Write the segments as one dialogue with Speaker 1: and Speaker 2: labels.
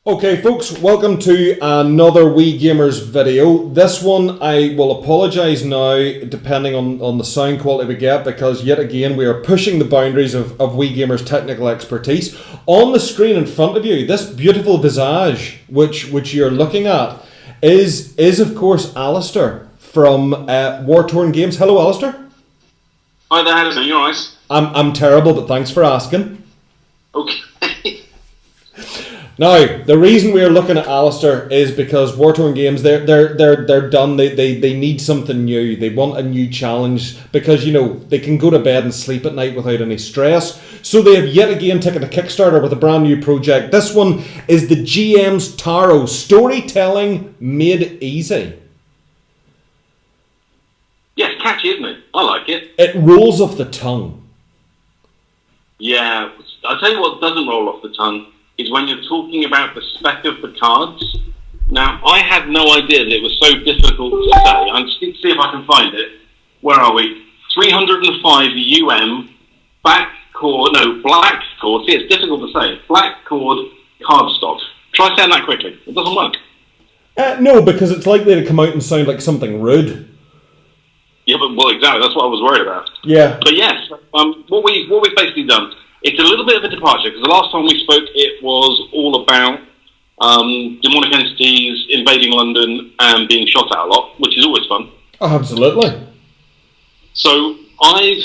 Speaker 1: Okay folks, welcome to another Weegamers video. This one I will apologise now depending on the sound quality we get, because yet again we are pushing the boundaries of Weegamers' technical expertise. On the screen in front of you, this beautiful visage which you're looking at is of course Alistair from Wartorn Games. Hello Alistair.
Speaker 2: Hi there, Harrison, you alright?
Speaker 1: I'm terrible, but thanks for asking.
Speaker 2: Okay.
Speaker 1: Now, the reason we are looking at Alistair is because Wartorn Games, they're done. They need something new. They want a new challenge because, you know, they can go to bed and sleep at night without any stress. So they have yet again taken a Kickstarter with a brand new project. This one is the GM's Tarot, storytelling made easy.
Speaker 2: Yes, catchy, isn't it? I like it.
Speaker 1: It rolls off the tongue.
Speaker 2: Yeah, I'll tell you what doesn't roll off the tongue is when you're talking about the spec of the cards. Now, I had no idea that it was so difficult to say. I'm just going to see if I can find it. Where are we? 305 black cord. See, it's difficult to say. Black cord cardstock. Try saying that quickly. It doesn't work.
Speaker 1: No, because it's likely to come out and sound like something rude.
Speaker 2: Yeah, well, exactly. That's what I was worried about.
Speaker 1: Yeah.
Speaker 2: But yes, what we've basically done, it's a little bit of a departure, because the last time we spoke, it was all about demonic entities invading London and being shot at a lot, which is always fun.
Speaker 1: Oh, absolutely.
Speaker 2: So I've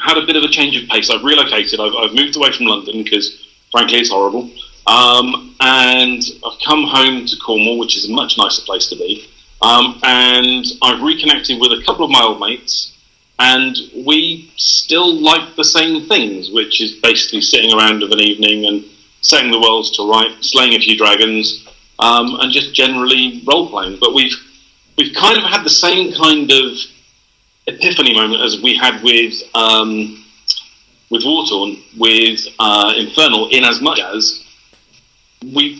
Speaker 2: had a bit of a change of pace. I've relocated. I've moved away from London because, frankly, it's horrible. And I've come home to Cornwall, which is a much nicer place to be. And I've reconnected with a couple of my old mates, and we still like the same things, which is basically sitting around of an evening and setting the worlds to right, slaying a few dragons, and just generally role-playing. But we've kind of had the same kind of epiphany moment as we had with Wartorn, with Infernal, in as much as we're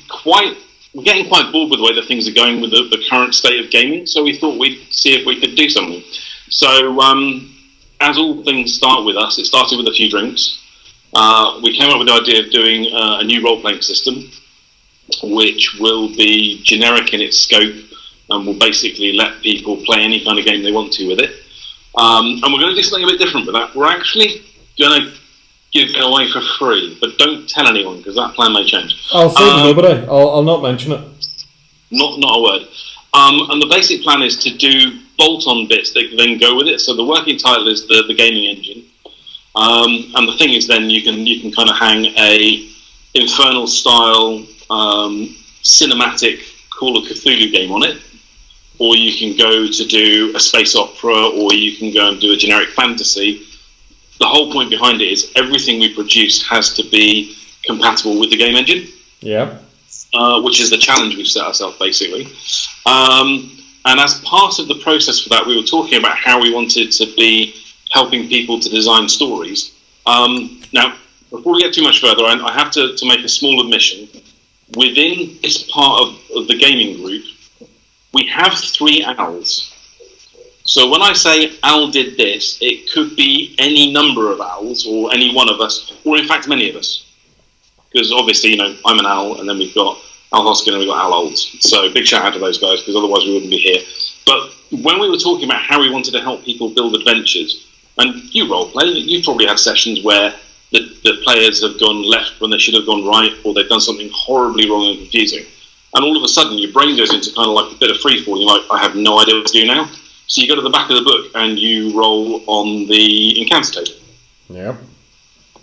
Speaker 2: getting quite bored with the way that things are going with the current state of gaming, so we thought we'd see if we could do something. So, as all things start with us, it started with a few drinks. We came up with the idea of doing a new role-playing system, which will be generic in its scope and will basically let people play any kind of game they want to with it. And we're going to do something a bit different with that. We're actually going to give it away for free, but don't tell anyone, because that plan may change.
Speaker 1: I'll say to nobody. I'll not mention it.
Speaker 2: Not a word. And the basic plan is to do bolt-on bits that then go with it. So the working title is the gaming engine, and the thing is then you can kind of hang a Infernal style cinematic Call of Cthulhu game on it, or you can go to do a space opera, or you can go and do a generic fantasy. The whole point behind it is everything we produce has to be compatible with the game engine.
Speaker 1: Yeah.
Speaker 2: Which is the challenge we've set ourselves, basically. And as part of the process for that, we were talking about how we wanted to be helping people to design stories. Now, before we get too much further, I have to make a small admission. Within this part of the gaming group, we have 3 owls. So when I say Al did this, it could be any number of owls, or any one of us, or in fact many of us. Because obviously, you know, I'm an owl, and then we've got Al Hoskin and we've got Al Olds. So big shout out to those guys, because otherwise we wouldn't be here. But when we were talking about how we wanted to help people build adventures, and you roleplay, you've probably had sessions where the players have gone left when they should have gone right, or they've done something horribly wrong and confusing. And all of a sudden your brain goes into kind of like a bit of freefall. You're like, I have no idea what to do now. So you go to the back of the book and you roll on the encounter table.
Speaker 1: Yep.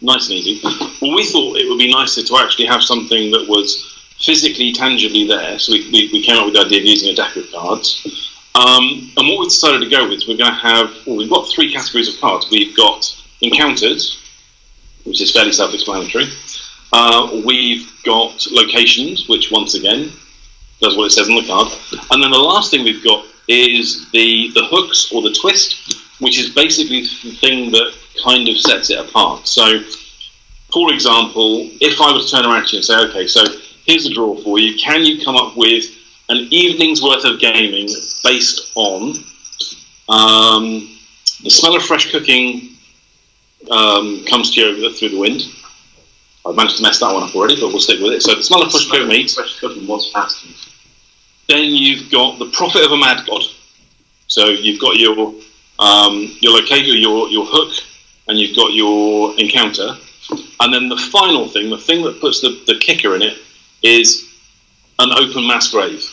Speaker 2: Nice and easy. Well, we thought it would be nicer to actually have something that was physically, tangibly there. So we came up with the idea of using a deck of cards. And what we decided to go with, we're going to have, we've got 3 categories of cards. We've got encounters, which is fairly self-explanatory. We've got locations, which once again does what it says on the card. And then the last thing we've got is the hooks, or the twist, which is basically the thing that kind of sets it apart. So, for example, if I was to turn around to you and say, okay, so here's a draw for you, can you come up with an evening's worth of gaming based on the smell of fresh cooking comes to you through the wind, I've managed to mess that one up already, but we'll stick with it. So the smell of fresh cooked meat.
Speaker 3: Fresh cooking was fasting.
Speaker 2: Then you've got the prophet of a mad god. So you've got your locator, your hook, and you've got your encounter. And then the final thing, the thing that puts the kicker in it, is an open mass grave.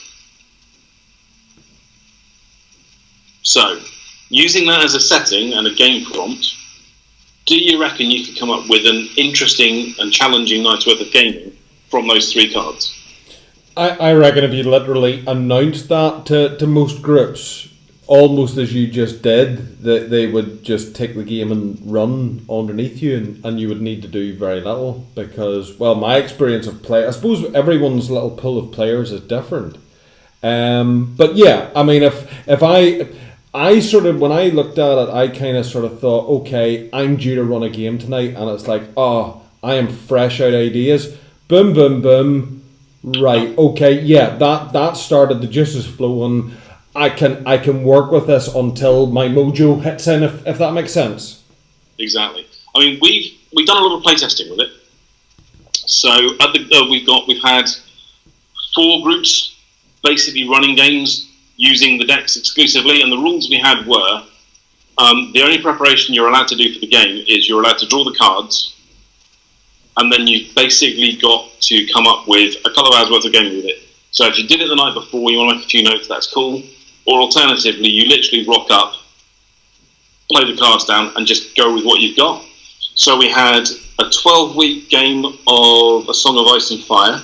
Speaker 2: So, using that as a setting and a game prompt, do you reckon you could come up with an interesting and challenging night's worth of gaming from those 3 cards?
Speaker 1: I reckon if you literally announced that to most groups, almost as you just did, that they would just take the game and run underneath you, and you would need to do very little, because, well, my experience of play, I suppose everyone's little pool of players is different. But yeah, I mean, if I sort of, when I looked at it, I kind of sort of thought, okay, I'm due to run a game tonight, and it's like, oh, I am fresh out ideas. Boom, boom, boom. Right, okay, yeah, that started, the juices flowing. I can work with this until my mojo hits in, if that makes sense.
Speaker 2: Exactly. I mean, we've done a lot of playtesting with it. So at we've had 4 groups basically running games using the decks exclusively, and the rules we had were the only preparation you're allowed to do for the game is you're allowed to draw the cards, and then you've basically got to come up with a couple of hours worth of gaming with it. So if you did it the night before, you want to make a few notes, that's cool. Or alternatively, you literally rock up, play the cards down, and just go with what you've got. So we had a 12-week game of A Song of Ice and Fire,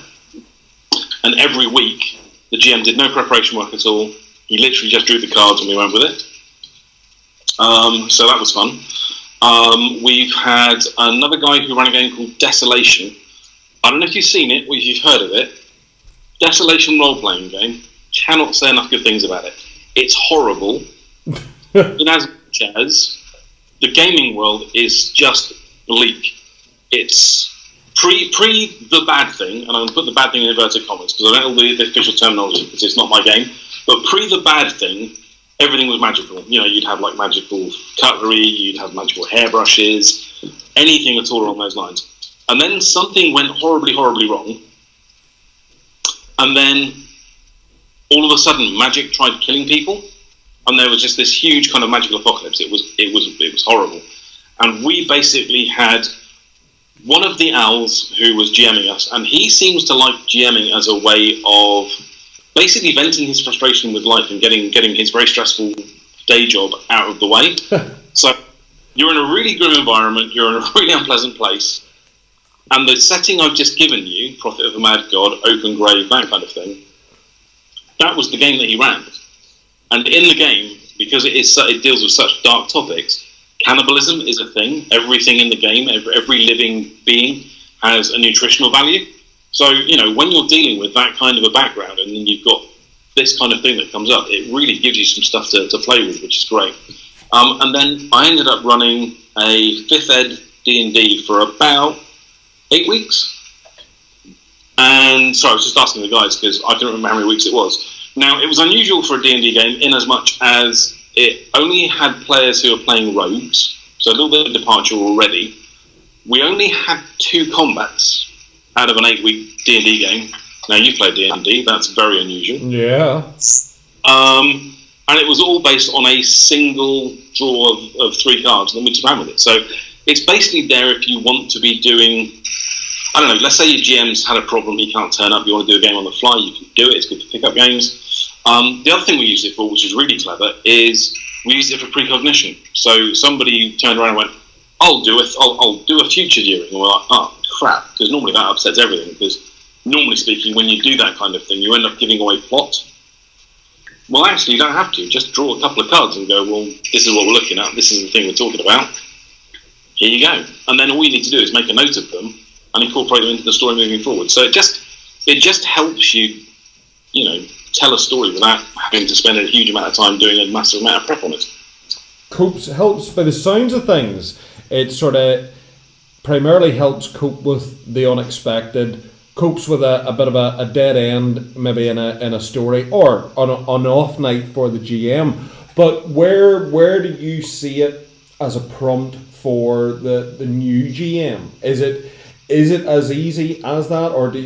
Speaker 2: and every week the GM did no preparation work at all. He literally just drew the cards and we went with it. So that was fun. We've had another guy who ran a game called Desolation. I don't know if you've seen it or if you've heard of it. Desolation role-playing game. Cannot say enough good things about it. It's horrible. In as much as the gaming world is just bleak. It's pre the bad thing, and I'm going to put the bad thing in inverted commas because I don't know the official terminology because it's not my game. But pre the bad thing, everything was magical. You know, you'd have like magical cutlery, you'd have magical hairbrushes, anything at all along those lines. And then something went horribly, horribly wrong. And then all of a sudden, magic tried killing people, and there was just this huge kind of magical apocalypse. It was horrible. And we basically had one of the owls who was GMing us, and he seems to like GMing as a way of basically venting his frustration with life and getting his very stressful day job out of the way. So you're in a really grim environment, you're in a really unpleasant place, and the setting I've just given you, Prophet of a Mad God, Open Grave, that kind of thing, that was the game that he ran. And in the game, because it deals with such dark topics, cannibalism is a thing. Everything in the game, every living being has a nutritional value. So, you know, when you're dealing with that kind of a background and then you've got this kind of thing that comes up, it really gives you some stuff to play with, which is great. And then I ended up running a 5th ed D&D for about 8 weeks. And sorry, I was just asking the guys because I don't remember how many weeks it was. Now, it was unusual for a D&D game in as much as it only had players who were playing rogues, so a little bit of departure already. We only had 2 combats out of an 8-week D&D game. Now, you play D&D, that's very unusual.
Speaker 1: Yeah.
Speaker 2: And it was all based on a single draw of 3 cards, and then we just ran with it. So it's basically there if you want to be doing, I don't know, let's say your GM's had a problem, he can't turn up, you want to do a game on the fly, you can do it, it's good for pickup games. The other thing we used it for, which is really clever, is we used it for precognition. So somebody turned around and went, I'll do a future during, and we're like, oh crap, because normally that upsets everything, because normally speaking, when you do that kind of thing, you end up giving away plot. Well, actually, you don't have to. Just draw a couple of cards and go, well, this is what we're looking at, this is the thing we're talking about. Here you go. And then all you need to do is make a note of them and incorporate them into the story moving forward. So it just helps you, you know, tell a story without having to spend a huge amount of time doing a massive amount of prep on it.
Speaker 1: Helps by the sounds of things. It sort of primarily helps cope with the unexpected, copes with a bit of a dead end maybe in a story, or on an off night for the GM. But where do you see it as a prompt for the new GM? Is is it as easy as that, or do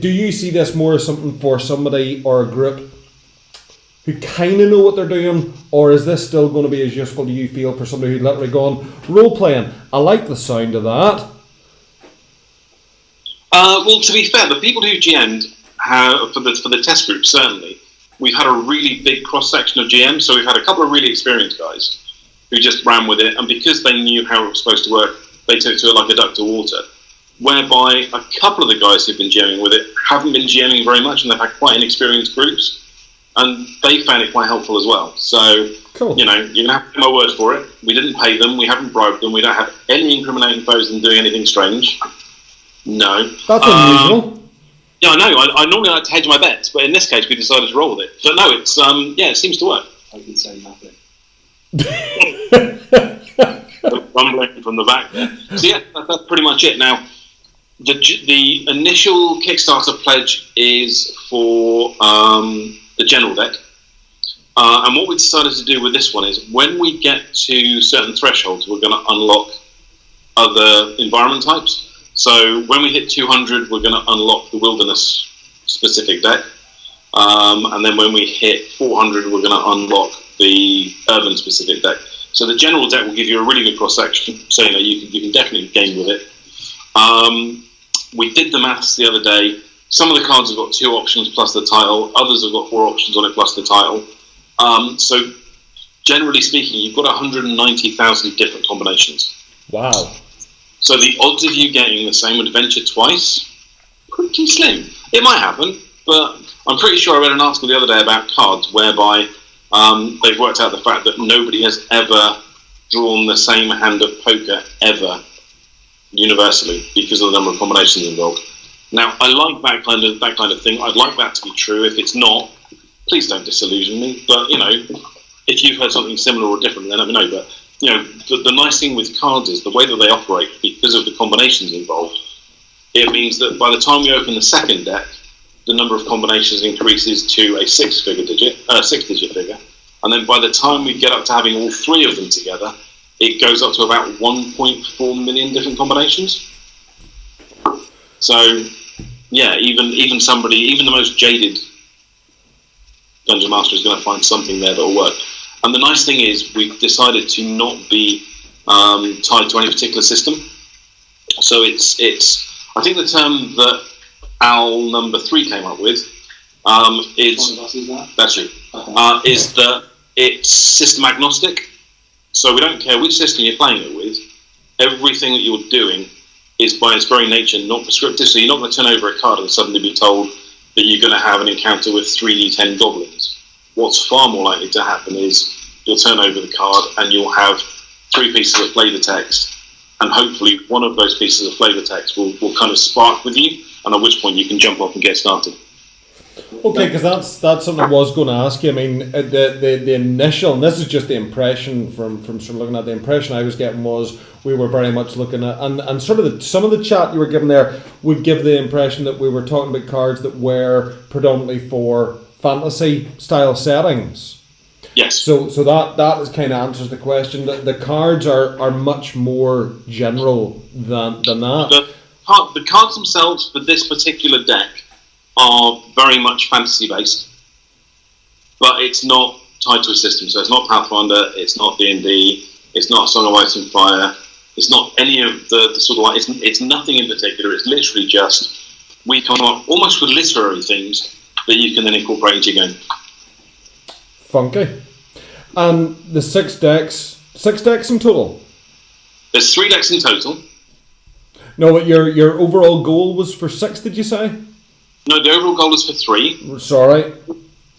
Speaker 1: you see this more as something for somebody or a group who kind of know what they're doing, or is this still going to be as useful, do you feel, for somebody who's literally gone, role playing, I like the sound of that?
Speaker 2: Well, to be fair, the people who GM'd for the test group, certainly, we've had a really big cross-section of GMs, so we've had a couple of really experienced guys who just ran with it, and because they knew how it was supposed to work, they took to it like a duck to water, whereby a couple of the guys who've been GMing with it haven't been GMing very much, and they've had quite inexperienced groups. And they found it quite helpful as well. So,
Speaker 1: cool.
Speaker 2: You're going to have to take my word for it. We didn't pay them. We haven't bribed them. We don't have any incriminating photos of them doing anything strange. No.
Speaker 1: That's unusual.
Speaker 2: Yeah, I know. I normally like to hedge my bets, but in this case, we decided to roll with it. But no, it's it seems to work.
Speaker 3: I can say nothing.
Speaker 2: Rumbling from the back there. So yeah, that's pretty much it. Now, the initial Kickstarter pledge is for the general deck. And what we decided to do with this one is when we get to certain thresholds, we're going to unlock other environment types. So when we hit 200, we're going to unlock the wilderness specific deck. And then when we hit 400, we're going to unlock the urban specific deck. So the general deck will give you a really good cross section, so you can definitely game with it. We did the maths the other day. Some of the cards have got 2 options plus the title. Others have got 4 options on it plus the title. So generally speaking, you've got 190,000 different combinations.
Speaker 1: Wow.
Speaker 2: So the odds of you getting the same adventure twice, pretty slim. It might happen, but I'm pretty sure I read an article the other day about cards whereby they've worked out the fact that nobody has ever drawn the same hand of poker ever universally because of the number of combinations involved. Now, I like that kind of thing. I'd like that to be true. If it's not, please don't disillusion me. But if you've heard something similar or different, then let me know. But the nice thing with cards is the way that they operate, because of the combinations involved. It means that by the time we open the second deck, the number of combinations increases to a six-digit figure, and then by the time we get up to having all 3 of them together, it goes up to about 1.4 million different combinations. So, yeah, even the most jaded Dungeon Master is going to find something there that will work. And the nice thing is, we've decided to not be tied to any particular system. So it's I think the term that Al number 3 came up with is that's you. Is that it's system agnostic. So we don't care which system you're playing it with. Everything that you're doing is by its very nature not prescriptive. So you're not going to turn over a card and suddenly be told that you're going to have an encounter with 3d10 goblins. What's far more likely to happen is you'll turn over the card and you'll have 3 pieces of flavour text, and hopefully one of those pieces of flavour text will kind of spark with you, and at which point you can jump off and get started.
Speaker 1: Okay, because that's something I was going to ask you. I mean, the initial, and this is just the impression from sort of looking at the impression I was getting, was we were very much looking at, and sort of some of the chat you were giving there would give the impression that we were talking about cards that were predominantly for fantasy style settings.
Speaker 2: Yes.
Speaker 1: So that is kind of answers the question. The cards are much more general than that.
Speaker 2: The cards themselves for this particular deck are very much fantasy based, but it's not tied to a system. So it's not Pathfinder, it's not D&D, it's not Song of Ice and Fire, it's not any of the sort of like, it's nothing in particular. It's literally just, we come up almost with literary things that you can then incorporate into your game.
Speaker 1: Funky. And the 6 decks in total?
Speaker 2: There's 3 decks in total.
Speaker 1: No, but your overall goal was for 6, did you say?
Speaker 2: No, the overall goal is for 3.
Speaker 1: Sorry.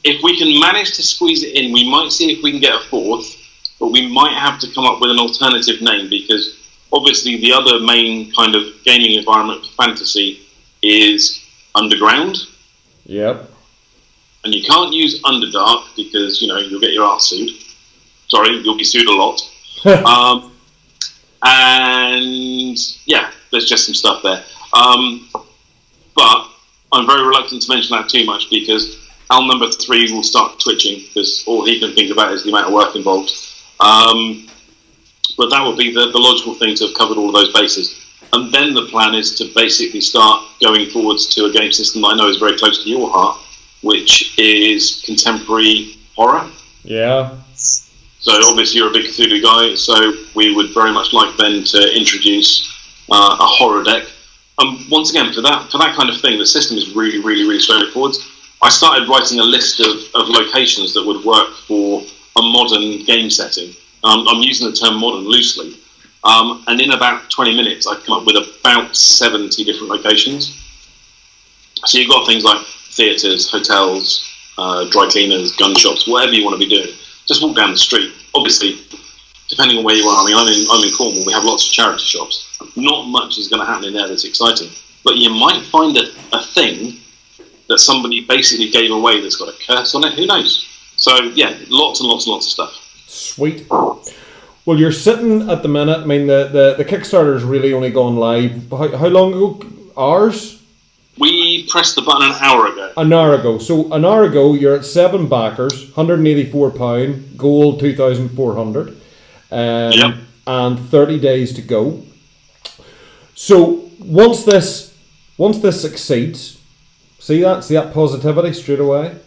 Speaker 2: If we can manage to squeeze it in, we might see if we can get a 4th, but we might have to come up with an alternative name, because obviously the other main kind of gaming environment for fantasy is Underground.
Speaker 1: Yep.
Speaker 2: And you can't use Underdark because, you'll get your arse sued. Sorry, you'll be sued a lot. And, yeah, there's just some stuff there. But I'm very reluctant to mention that too much, because Al number 3 will start twitching, because all he can think about is the amount of work involved. But that would be the logical thing to have covered all of those bases. And then the plan is to basically start going forwards to a game system that I know is very close to your heart, which is contemporary horror.
Speaker 1: Yeah.
Speaker 2: So obviously you're a big Cthulhu guy, so we would very much like then to introduce a horror deck. Once again, for that kind of thing, the system is really, really, really straightforward. I started writing a list of locations that would work for a modern game setting. I'm using the term modern loosely. And in about 20 minutes, I've come up with about 70 different locations. So you've got things like theatres, hotels, dry cleaners, gun shops, whatever you want to be doing. Just walk down the street. Obviously, depending on where you are, I mean, I'm in Cornwall, we have lots of charity shops. Not much is going to happen in there that's exciting. But you might find a thing that somebody basically gave away that's got a curse on it, who knows? So, yeah, lots and lots and lots of stuff.
Speaker 1: Sweet. Well, you're sitting at the minute, I mean, the Kickstarter's really only gone live. How long ago? Hours?
Speaker 2: We pressed the button an hour ago.
Speaker 1: An hour ago. So, an hour ago, you're at 7 backers, £184, goal 2,400,
Speaker 2: Yep.
Speaker 1: and 30 days to go. So, once this succeeds, see that positivity straight away?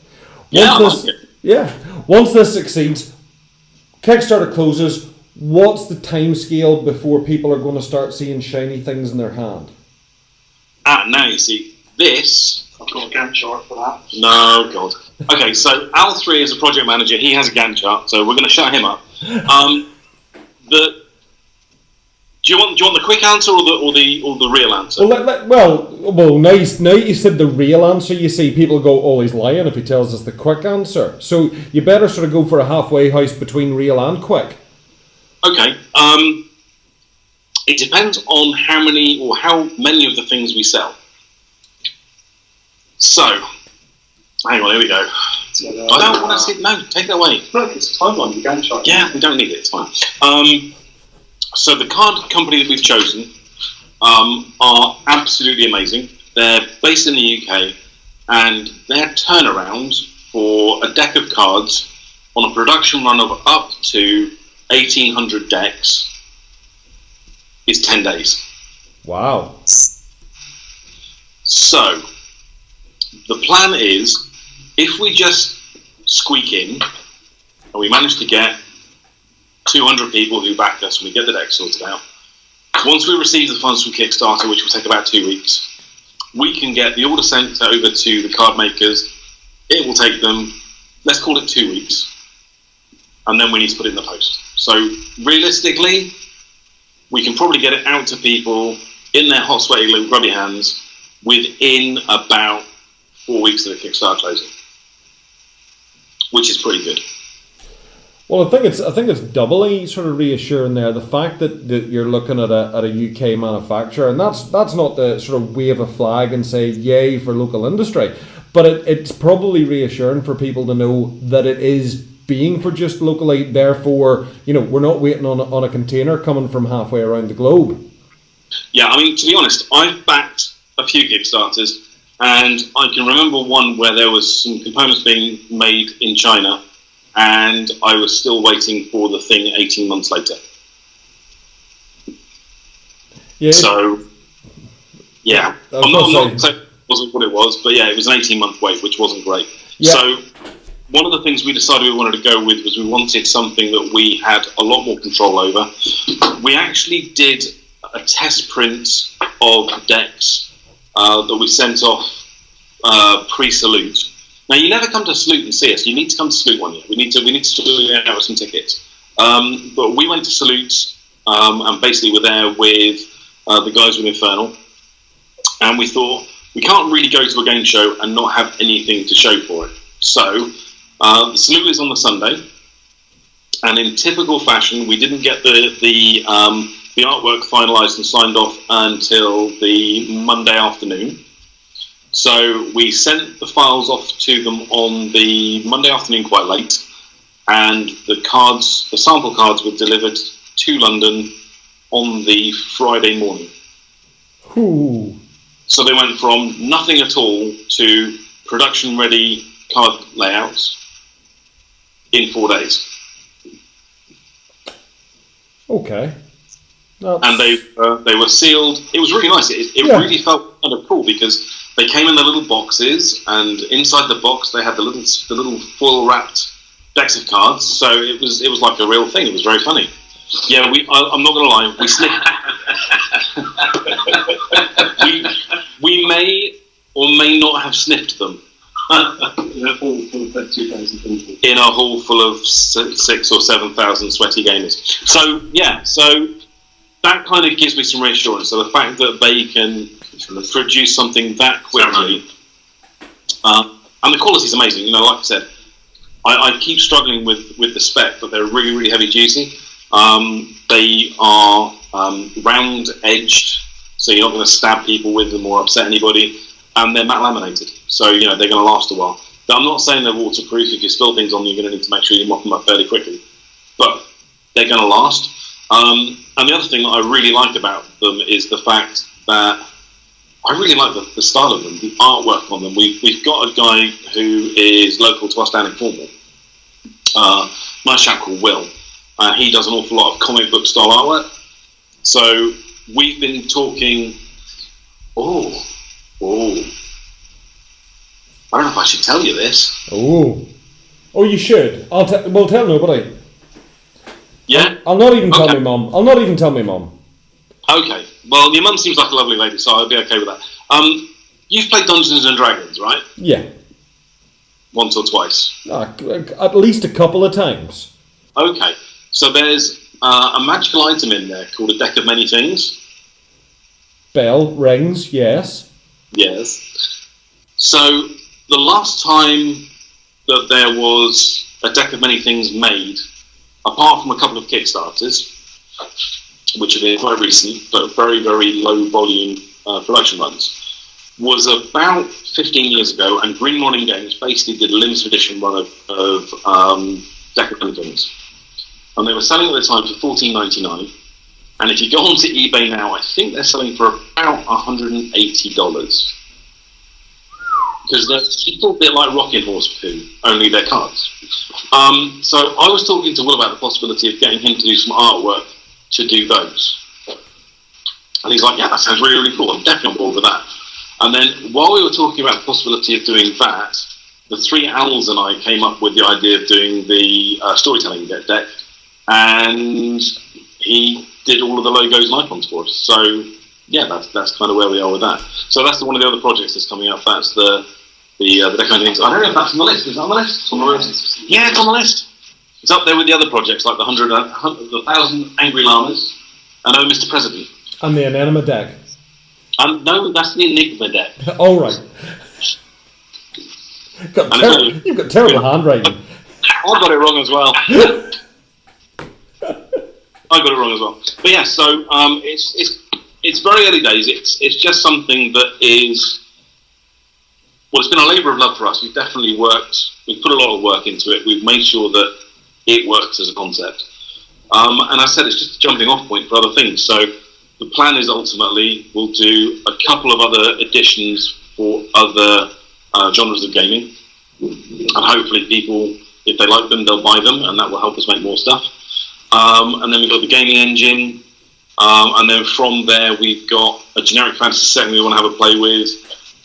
Speaker 1: Once this succeeds, Kickstarter closes. What's the time scale before people are going to start seeing shiny things in their hand?
Speaker 2: Now you see, this...
Speaker 3: I've got a Gantt chart for that.
Speaker 2: No, God. Okay, so Al3 is a project manager. He has a Gantt chart, so we're going to shut him up. Do you want the quick answer or the real answer?
Speaker 1: Well, now you said the real answer. You see, people go, "Oh, he's lying if he tells us the quick answer." So you better sort of go for a halfway house between real and quick.
Speaker 2: Okay. It depends on how many of the things we sell. So, hang on, here we go. I don't want to see. No, take it away.
Speaker 3: Look, it's a timeline. You Gantt chart.
Speaker 2: Yeah, we don't need it. It's fine. So the card company that we've chosen are absolutely amazing. They're based in the UK, and their turnaround for a deck of cards on a production run of up to 1,800 decks is 10 days.
Speaker 1: Wow.
Speaker 2: So the plan is, if we just squeak in and we manage to get 200 people who back us and we get the deck sorted out, once we receive the funds from Kickstarter, which will take about 2 weeks, we can get the order sent over to the card makers. It will take them, let's call it 2 weeks, and then we need to put it in the post. So realistically, we can probably get it out to people in their hot, sweaty, little grubby hands within about 4 weeks of the Kickstarter closing, which is pretty good.
Speaker 1: Well, I think it's doubly sort of reassuring there, the fact that you're looking at a UK manufacturer, and that's not to sort of wave a flag and say yay for local industry, but it's probably reassuring for people to know that it is being produced locally. Therefore, we're not waiting on a container coming from halfway around the globe.
Speaker 2: Yeah, I mean, to be honest, I've backed a few Kickstarters, and I can remember one where there was some components being made in China, and I was still waiting for the thing 18 months later.
Speaker 1: Yeah.
Speaker 2: So, yeah. I'm not saying it wasn't what it was, but yeah, it was an 18-month wait, which wasn't great.
Speaker 1: Yeah.
Speaker 2: So, one of the things we decided we wanted to go with was we wanted something that we had a lot more control over. We actually did a test print of decks that we sent off pre-salute. Now, you never come to Salute and see us. You need to come to Salute one year. We need to salute out with some tickets. But we went to Salute and basically were there with the guys with Infernal. And we thought, we can't really go to a game show and not have anything to show for it. So, the Salute is on the Sunday. And in typical fashion, we didn't get the artwork finalised and signed off until the Monday afternoon. So we sent the files off to them on the Monday afternoon quite late, and the sample cards were delivered to London on the Friday morning.
Speaker 1: Ooh.
Speaker 2: So they went from nothing at all to production-ready card layouts in 4 days.
Speaker 1: Okay.
Speaker 2: and they were sealed. It was really nice. It really felt kind of cool because they came in the little boxes, and inside the box they had the little foil wrapped decks of cards. So it was like a real thing. It was very funny. Yeah, I'm not going to lie. We sniffed. we may or may not have sniffed them.
Speaker 3: In a hall full of 2,000 people.
Speaker 2: In a hall full of 6,000 or 7,000 sweaty gamers. So that kind of gives me some reassurance. So the fact that they can produce something that quickly, and the quality is amazing. You know, like I said, I keep struggling with the spec, but they're really, really heavy duty. They are round edged, so you're not going to stab people with them or upset anybody. And they're matte laminated, so you know they're going to last a while. But I'm not saying they're waterproof. If you spill things on them, you're going to need to make sure you mop them up fairly quickly. But they're going to last. And the other thing that I really like about them is the fact that I really like the style of them, the artwork on them. We've got a guy who is local to us down in Cornwall, nice chap called Will. He does an awful lot of comic book style artwork. So we've been talking. I don't know if I should tell you this.
Speaker 1: Oh, you should. Well, tell nobody.
Speaker 2: Yeah?
Speaker 1: I'll not even tell my mum. I'll not even tell my mum.
Speaker 2: Okay. Well, your mum seems like a lovely lady, so I'll be okay with that. You've played Dungeons and Dragons, right?
Speaker 1: Yeah.
Speaker 2: Once or twice?
Speaker 1: At least a couple of times.
Speaker 2: Okay. So there's a magical item in there called a deck of many things.
Speaker 1: Bell rings, yes.
Speaker 2: Yes. So the last time that there was a deck of many things made, apart from a couple of Kickstarters, which have been quite recent, but very, very low volume production runs, was about 15 years ago, and Green Morning Games basically did a limited edition run of deck of many things. And they were selling at the time for $14.99. And if you go onto eBay now, I think they're selling for about $180. Because they're a little bit like Rocking Horse poo, only they're cards. So I was talking to Will about the possibility of getting him to do some artwork to do those. And he's like, yeah, that sounds really, really cool. I'm definitely on board with that. And then while we were talking about the possibility of doing that, the three Owls and I came up with the idea of doing the storytelling deck. And he did all of the logos and icons for us. So yeah, that's kind of where we are with that. So that's one of the other projects that's coming up. That's the deck of things. I don't know if that's on the list. Is that on the list? It's on the list. Yeah, it's on the list. It's up there with the other projects like the 1,000 Angry Llamas and Oh Mr. President.
Speaker 1: And the Enigma deck.
Speaker 2: No, that's the Enigma deck.
Speaker 1: All right. You've got terrible handwriting.
Speaker 2: I got it wrong as well. But yeah, so it's very early days. It's just something that is. Well, it's been a labour of love for us. We've definitely worked. We've put a lot of work into it. We've made sure that it works as a concept. And I said it's just a jumping off point for other things. So the plan is ultimately we'll do a couple of other editions for other genres of gaming, and hopefully people, if they like them, they'll buy them, and that will help us make more stuff. And then we've got the gaming engine, and then from there we've got a generic fantasy setting we want to have a play with.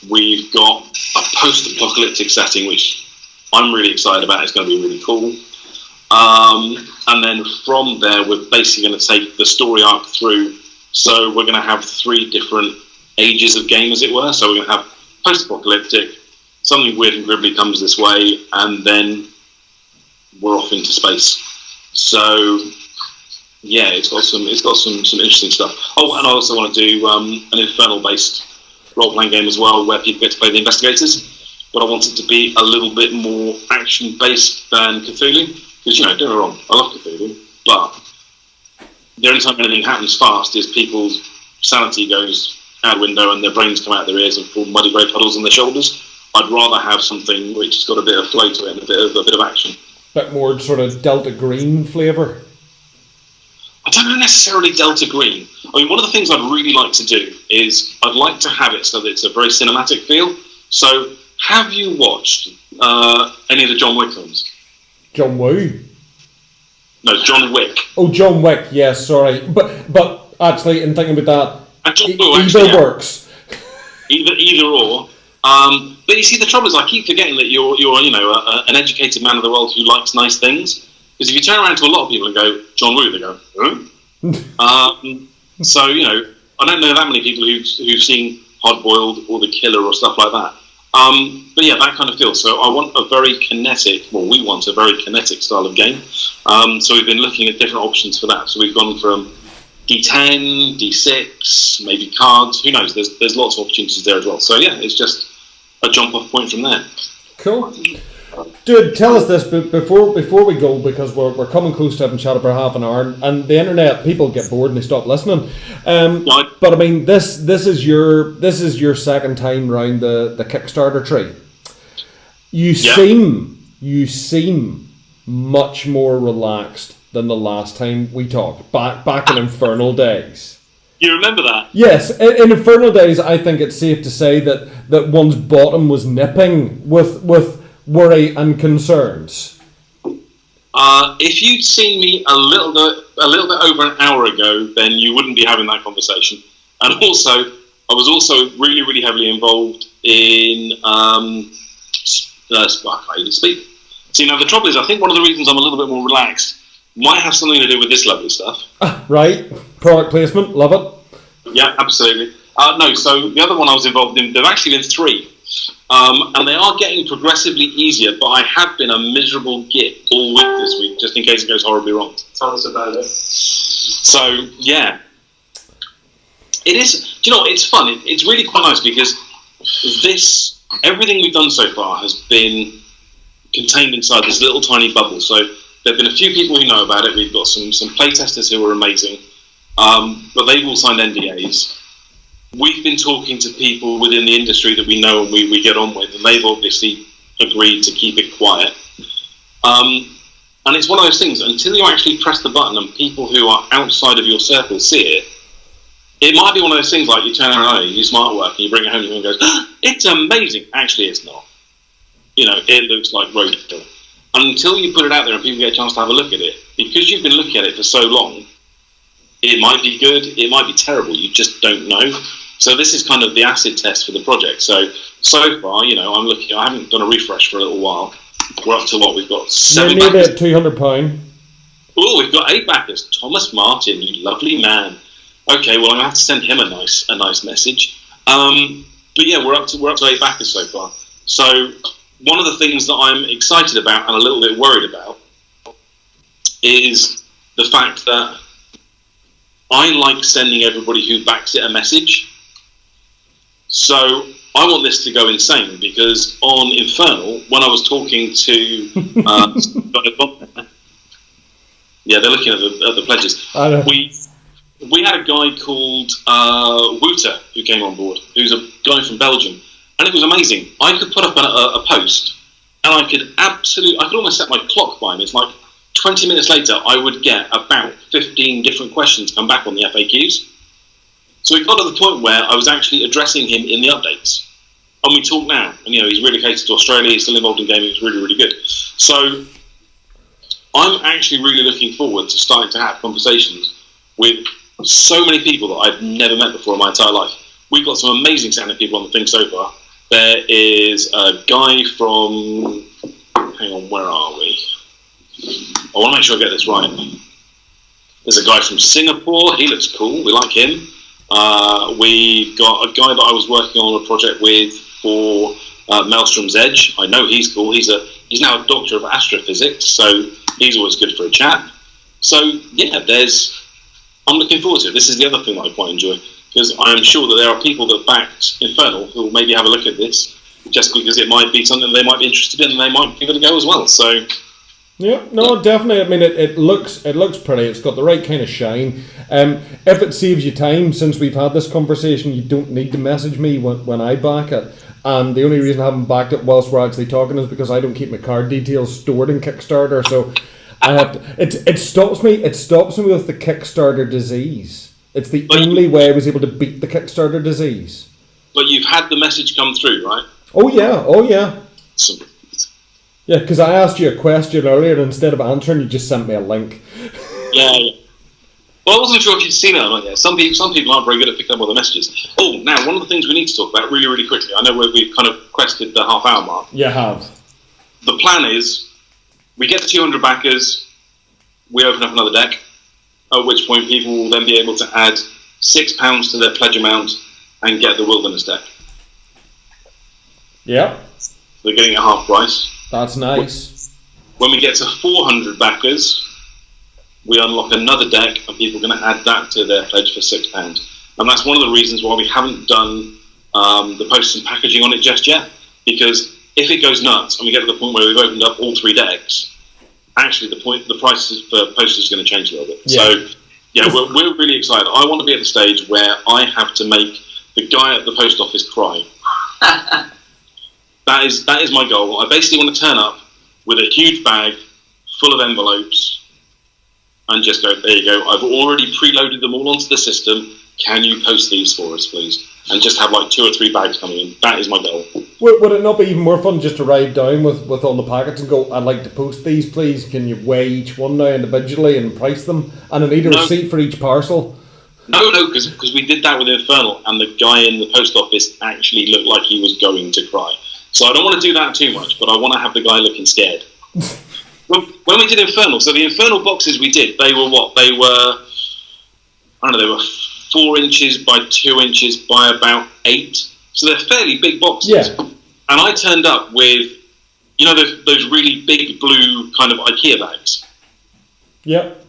Speaker 2: We've got a post-apocalyptic setting, which I'm really excited about. It's going to be really cool. And then from there, we're basically going to take the story arc through. So we're going to have 3 different ages of game, as it were. So we're going to have post-apocalyptic, something weird and gribbly comes this way, and then we're off into space. So yeah, it's got some interesting stuff. Oh, and I also want to do an infernal-based role-playing game as well, where people get to play the investigators. But I want it to be a little bit more action-based than Cthulhu, because don't get me wrong, I love Cthulhu, but the only time anything happens fast is people's sanity goes out the window and their brains come out their ears and form muddy grey puddles on their shoulders. I'd rather have something which has got a bit of flow to it and a bit of action. Bit
Speaker 1: more sort of Delta Green flavour?
Speaker 2: I don't know necessarily Delta Green. I mean, one of the things I'd really like to do is I'd like to have it so that it's a very cinematic feel. So, have you watched any of the John Wick films?
Speaker 1: John Woo?
Speaker 2: No, John Wick.
Speaker 1: Oh, John Wick. Yes, sorry, but actually, in thinking about
Speaker 2: And John
Speaker 1: that,
Speaker 2: Woo,
Speaker 1: either
Speaker 2: actually, yeah.
Speaker 1: works.
Speaker 2: Either or. But you see, the trouble is, I keep forgetting that you're an educated man of the world who likes nice things. Because if you turn around to a lot of people and go, John Woo, they go, huh? So, I don't know that many people who've seen Hard Boiled or The Killer or stuff like that. But yeah, that kind of feel. So I want a very kinetic, we want a very kinetic style of game. So we've been looking at different options for that. So we've gone from D10, D6, maybe cards. Who knows? There's lots of opportunities there as well. So yeah, it's just a jump off point from there.
Speaker 1: Cool. Dude, tell us this before we go, because we're coming close to having chatted for half an hour, and the internet, people get bored and they stop listening. But I mean, this is your second time round the Kickstarter tree. You seem much more relaxed than the last time we talked back in Infernal days.
Speaker 2: You remember that?
Speaker 1: Yes, in Infernal days, I think it's safe to say that one's bottom was nipping with worry and concerns.
Speaker 2: If you'd seen me a little bit over an hour ago, then you wouldn't be having that conversation. And also, I was also really, really heavily involved in I can't even speak. See, now the trouble is, I think one of the reasons I'm a little bit more relaxed might have something to do with this lovely stuff.
Speaker 1: Right, product placement, love it.
Speaker 2: Yeah, absolutely. No, so the other one I was involved in, there have actually been 3. And they are getting progressively easier, but I have been a miserable git all week this week, just in case it goes horribly wrong.
Speaker 3: Tell us about it.
Speaker 2: So, yeah. It is, it's fun. It's really quite nice because everything we've done so far has been contained inside this little tiny bubble. So there have been a few people who know about it. We've got some playtesters who are amazing, but they've all signed NDAs. We've been talking to people within the industry that we know and we get on with, and they've obviously agreed to keep it quiet. And it's one of those things, until you actually press the button and people who are outside of your circle see it, it might be one of those things like you turn around and you do smart work and you bring it home and you go, it's amazing. Actually, it's not. It looks like roadkill. And until you put it out there and people get a chance to have a look at it, because you've been looking at it for so long, it might be good, it might be terrible, you just don't know. So this is kind of the acid test for the project. So far, I'm looking, I haven't done a refresh for a little while. We're up to what? We've got 7 backers. £200. Oh, we've got 8 backers. Thomas Martin, you lovely man. Okay, well, I'm going to have to send him a nice message. But yeah, we're up to 8 backers so far. So one of the things that I'm excited about and a little bit worried about is the fact that I like sending everybody who backs it a message. So I want this to go insane, because on Infernal, when I was talking to yeah, they're looking at the pledges. We had a guy called Wouter who came on board, who's a guy from Belgium, and it was amazing. I could put up a post, and I could almost set my clock by him. It's like 20 minutes later, I would get about 15 different questions come back on the FAQs. So it got to the point where I was actually addressing him in the updates. And we talk now. And, he's relocated to Australia. He's still involved in gaming. It's really, really good. So I'm actually really looking forward to starting to have conversations with so many people that I've never met before in my entire life. We've got some amazing sounding people on the thing so far. There is a guy from... Hang on, where are we? I want to make sure I get this right. There's a guy from Singapore. He looks cool. We like him. We've got a guy that I was working on a project with for Maelstrom's Edge. I know he's cool. He's now a doctor of astrophysics, so he's always good for a chat. So yeah, I'm looking forward to it. This is the other thing that I quite enjoy, because I am sure that there are people that backed Infernal who will maybe have a look at this, just because it might be something they might be interested in and they might give it a go as well. So.
Speaker 1: Yeah, no, definitely. I mean, it looks pretty. It's got the right kind of shine. If it saves you time, since we've had this conversation, you don't need to message me when I back it. And the only reason I haven't backed it whilst we're actually talking is because I don't keep my card details stored in Kickstarter. So I have to. It stops me. It stops me with the Kickstarter disease. It's the only way I was able to beat the Kickstarter disease.
Speaker 2: But you've had the message come through, right?
Speaker 1: Oh yeah.
Speaker 2: So,
Speaker 1: Yeah, because I asked you a question earlier, and instead of answering, you just sent me a link.
Speaker 2: Yeah. Well, I wasn't sure if you'd seen it or not yet. Some people aren't very good at picking up all the messages. Oh, now, one of the things we need to talk about really, really quickly, I know we've kind of quested the half-hour mark.
Speaker 1: You have.
Speaker 2: The plan is, we get to 200 backers, we open up another deck, at which point people will then be able to add £6 to their pledge amount and get the Wilderness deck.
Speaker 1: Yep.
Speaker 2: They're getting it half price.
Speaker 1: That's nice.
Speaker 2: When we get to 400 backers, we unlock another deck, and people are going to add that to their pledge for £6. And that's one of the reasons why we haven't done the posts and packaging on it just yet. Because if it goes nuts and we get to the point where we've opened up all 3 decks, actually the prices for posters is going to change a little bit. Yeah. So, yeah, we're really excited. I want to be at the stage where I have to make the guy at the post office cry. That is my goal. I basically want to turn up with a huge bag full of envelopes and just go, there you go, I've already preloaded them all onto the system. Can you post these for us, please? And just have like 2 or 3 bags coming in. That is my goal.
Speaker 1: Would it not be even more fun just to ride down with all the packets and go, I'd like to post these, please? Can you weigh each one now individually and price them? And I need a receipt for each parcel?
Speaker 2: No, because we did that with Infernal, and the guy in the post office actually looked like he was going to cry. So I don't want to do that too much, but I want to have the guy looking scared. When we did Infernal, so the Infernal boxes we did, they were what? They were 4 inches by 2 inches by about 8. So they're fairly big boxes.
Speaker 1: Yeah.
Speaker 2: And I turned up with, those really big blue kind of IKEA bags.
Speaker 1: Yep.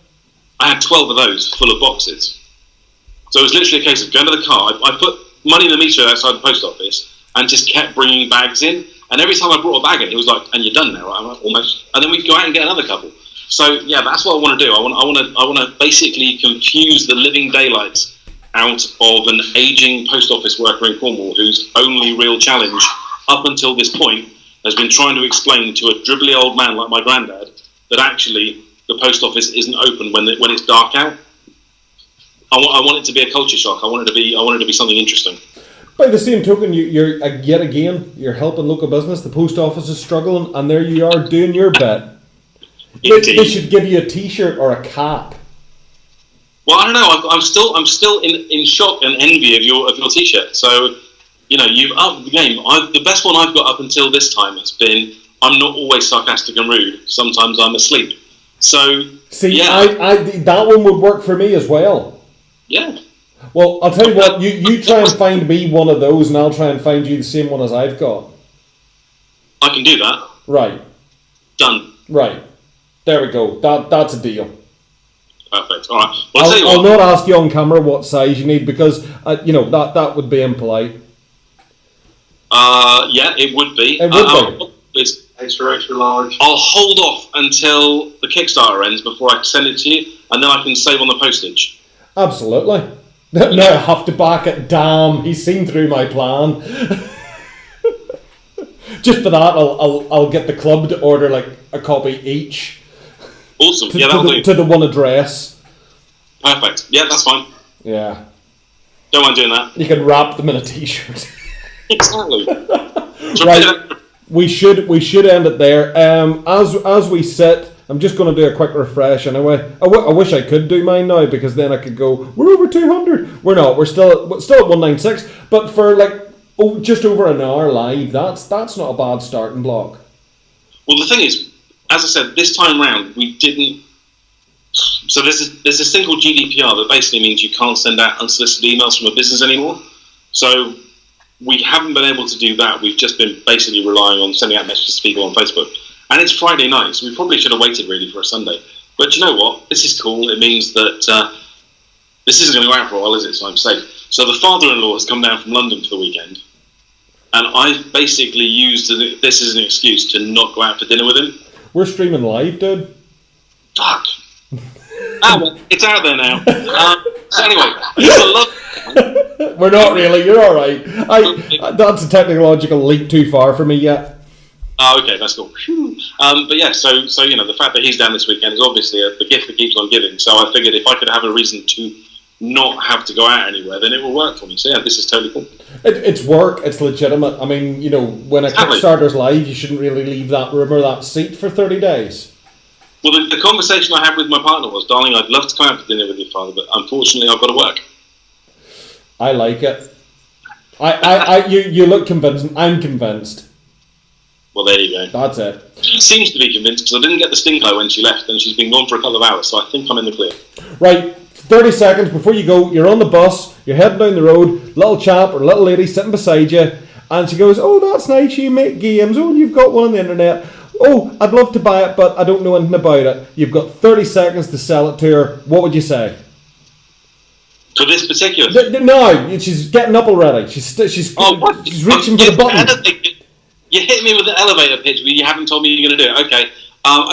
Speaker 2: I had 12 of those full of boxes. So it was literally a case of going to the car. I put money in the meter outside the post office and just kept bringing bags in. And every time I brought a bag in, he was like, "And you're done now, right?" I'm like, "Almost." And then we'd go out and get another couple. So yeah, that's what I want to do. I want to basically confuse the living daylights out of an aging post office worker in Cornwall whose only real challenge up until this point has been trying to explain to a dribbly old man like my granddad that actually the post office isn't open when it's dark out. I want it to be a culture shock. I want it to be something interesting.
Speaker 1: By the same token, you're yet again, you're helping local business. The post office is struggling, and there you are doing your bit. They should give you a T-shirt or a cap.
Speaker 2: Well, I don't know. I'm still in shock and envy of your T-shirt. So, you've upped the game. The best one I've got up until this time has been, I'm not always sarcastic and rude. Sometimes I'm asleep. So,
Speaker 1: see,
Speaker 2: yeah.
Speaker 1: I that one would work for me as well.
Speaker 2: Yeah.
Speaker 1: Well, I'll tell you what, you try and find me one of those, and I'll try and find you the same one as I've got.
Speaker 2: I can do that.
Speaker 1: Right.
Speaker 2: Done.
Speaker 1: Right. There we go. That's a deal.
Speaker 2: Perfect. All right. Well,
Speaker 1: I'll not ask you on camera what size you need, because, that would be impolite.
Speaker 2: Yeah, it would be.
Speaker 1: It would be.
Speaker 2: It's
Speaker 3: extra large.
Speaker 2: I'll hold off until the Kickstarter ends before I send it to you, and then I can save on the postage.
Speaker 1: Absolutely. Now I have to back it. Damn, he's seen through my plan. Just for that, I'll get the club to order like a copy each.
Speaker 2: Awesome. That'll do.
Speaker 1: To the one address.
Speaker 2: Perfect. Yeah, that's fine.
Speaker 1: Yeah.
Speaker 2: Don't mind doing that.
Speaker 1: You can wrap them in a T-shirt.
Speaker 2: Exactly.
Speaker 1: Right. We should end it there. As we sit, I'm just going to do a quick refresh anyway. I wish I could do mine now, because then I could go, we're over 200. We're not. We're still at 196. But for just over an hour live, that's not a bad starting block.
Speaker 2: Well, the thing is, as I said, this time round we didn't. So there's this thing called GDPR that basically means you can't send out unsolicited emails from a business anymore. So we haven't been able to do that. We've just been basically relying on sending out messages to people on Facebook. And it's Friday night, so we probably should have waited really for a Sunday. But you know what? This is cool. It means that this isn't going to go out for a while, is it? So I'm safe. So the father-in-law has come down from London for the weekend. And I've basically used this as an excuse to not go out for dinner with him.
Speaker 1: We're streaming live, dude.
Speaker 2: Fuck. Well, it's out there now. So anyway, it's a love.
Speaker 1: We're not really. You're all right. That's a technological leap too far for me yet.
Speaker 2: Oh, okay, that's cool. But yeah, so the fact that he's down this weekend is obviously the gift that keeps on giving. So I figured if I could have a reason to not have to go out anywhere, then it will work for me. So yeah, this is totally cool.
Speaker 1: It's work. It's legitimate. I mean, you know, when a Kickstarter's live, you shouldn't really leave that room or that seat for 30 days.
Speaker 2: Well, the conversation I had with my partner was, darling, I'd love to come out for dinner with your father, but unfortunately I've got to work.
Speaker 1: I like it. You look convincing. I'm convinced.
Speaker 2: Well, there you go.
Speaker 1: That's it.
Speaker 2: She seems to be convinced because I didn't get the stink eye when she left, and she's been gone for a couple of hours, so I think I'm in the clear.
Speaker 1: Right, 30 seconds before you go, you're on the bus, you're heading down the road, little chap or little lady sitting beside you, and she goes, oh, that's nice, you make games, oh, you've got one on the internet, oh, I'd love to buy it, but I don't know anything about it. You've got 30 seconds to sell it to her. What would you say?
Speaker 2: For this particular
Speaker 1: No, she's getting up already. She's reaching for the button.
Speaker 2: You hit me with the elevator pitch, but you haven't told me you're going to do it. Okay.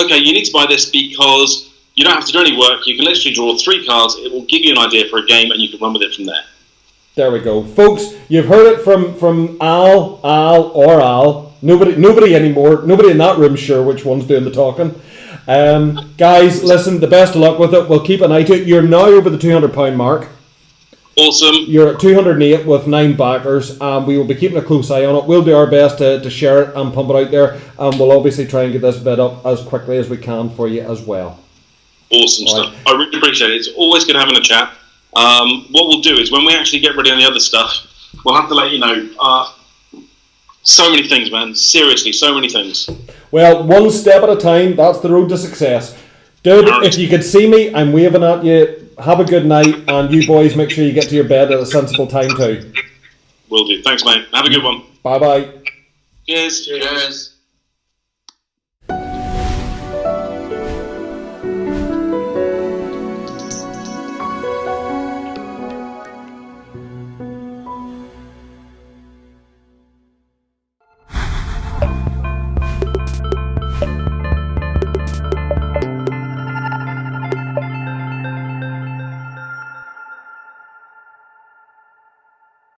Speaker 2: Okay, you need to buy this because you don't have to do any work. You can literally draw 3 cards. It will give you an idea for a game, and you can run with it from there.
Speaker 1: There we go. Folks, you've heard it from Al. Nobody anymore. Nobody in that room sure which one's doing the talking. Guys, listen, the best of luck with it. We'll keep an eye to it. You're now over the £200 mark.
Speaker 2: Awesome.
Speaker 1: You're at 208 with 9 backers. We will be keeping a close eye on it. We'll do our best to share it and pump it out there. And we'll obviously try and get this bid up as quickly as we can for you as well.
Speaker 2: Awesome stuff. I really appreciate it. It's always good having a chat. What we'll do is when we actually get ready on the other stuff, we'll have to let you know. So many things, man. Seriously, so many things.
Speaker 1: Well, one step at a time. That's the road to success. Dude, if you could see me, I'm waving at you. Have a good night, and you boys make sure you get to your bed at a sensible time too.
Speaker 2: Will do. Thanks, mate. Have a good one.
Speaker 1: Bye-bye.
Speaker 2: Cheers.
Speaker 3: Cheers.